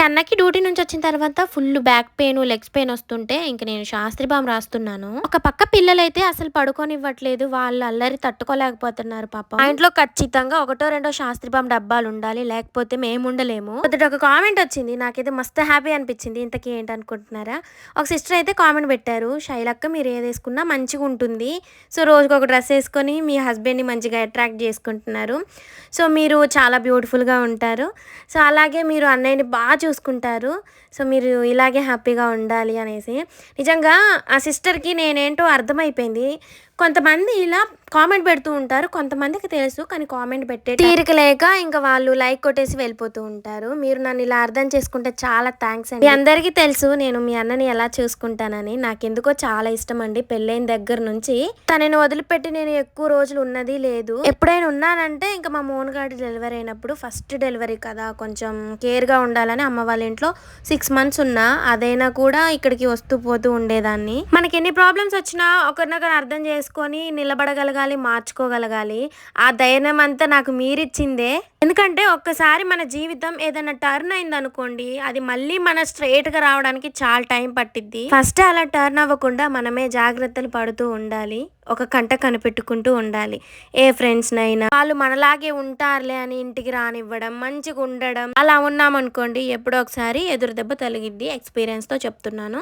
అన్నకి డ్యూటీ నుంచి వచ్చిన తర్వాత full back pain, legs pain వస్తుంటే ఇంక నేను శాస్త్రి బామ్ రాస్తున్నాను. ఒక పక్క పిల్లలైతే అసలు పడుకోనివ్వట్లేదు. వాళ్ళు అల్లరి తట్టుకోలేకపోతున్నారు పాపం. మా ఇంట్లో ఖచ్చితంగా ఒకటో రెండో శాస్త్రి బామ్ డబ్బాలు ఉండాలి. లేకపోతే మేము ఉండలేము. మొదట ఒక కామెంట్ వచ్చింది. నాకైతే మస్తు హ్యాపీ అనిపించింది. ఇంతకీ ఏంటనుకుంటున్నారా? ఒక సిస్టర్ అయితే కామెంట్ పెట్టారు. శైలక్క మీరు ఏదేసుకున్నా మంచిగా ఉంటుంది. సో రోజుకి ఒక డ్రెస్ వేసుకొని మీ హస్బెండ్ని మంచిగా అట్రాక్ట్ చేసుకుంటున్నారు. సో మీరు చాలా బ్యూటిఫుల్గా ఉంటారు. సో అలాగే మీరు అన్నయ్యని బాగా చూసుకుంటారు. సో మీరు ఇలాగే హ్యాపీగా ఉండాలి అనేసి. నిజంగా ఆ సిస్టర్కి నేనేంటో అర్థమైపోయింది. కొంతమంది ఇలా కామెంట్ పెడుతూ ఉంటారు. కొంతమందికి తెలుసు కానీ కామెంట్ పెట్టే తీరిక లేక ఇంకా వాళ్ళు లైక్ కొట్టేసి వెళ్ళిపోతూ ఉంటారు. మీరు నన్ను ఇలా అర్థం చేసుకుంటే చాలా థ్యాంక్స్ అండి. మీ అందరికీ తెలుసు నేను మీ అన్నని ఎలా చూసుకుంటానని. నాకెందుకో చాలా ఇష్టం అండి. పెళ్ళైన దగ్గర నుంచి తనని వదిలిపెట్టి నేను ఎక్కువ రోజులు ఉన్నది లేదు. ఎప్పుడైనా ఉన్నానంటే ఇంకా మా మోనగాడి డెలివరీ అయినప్పుడు, ఫస్ట్ డెలివరీ కదా, కొంచెం కేర్గా ఉండాలని అమ్మ వాళ్ళ ఇంట్లో 6 months ఉన్నా. అదైనా కూడా ఇక్కడికి వస్తూ పోతూ ఉండేదాన్ని. మనకి ఎన్ని ప్రాబ్లమ్స్ వచ్చినా ఒకరినొకరు అర్థం చేసుకొని నిలబడగలగాలి, మార్చుకోగలగాలి. ఆ ధైర్యం అంతా నాకు మీరిచ్చిందే. ఎందుకంటే ఒక్కసారి మన జీవితం ఏదైనా టర్న్ అయింది అనుకోండి, అది మళ్ళీ మన స్ట్రైట్గా రావడానికి చాలా టైం పట్టిద్ది. ఫస్ట్ అలా టర్న్ అవ్వకుండా మనమే జాగ్రత్తలు పడుతూ ఉండాలి. ఒక కంట కనిపెట్టుకుంటూ ఉండాలి. ఏ ఫ్రెండ్స్నైనా వాళ్ళు మనలాగే ఉంటారులే అని ఇంటికి రానివ్వడం, మంచిగా ఉండడం, అలా ఉన్నామనుకోండి ఎప్పుడో ఒకసారి ఎదురు దెబ్బ తగిలిద్ది. ఎక్స్పీరియన్స్తో చెప్తున్నాను.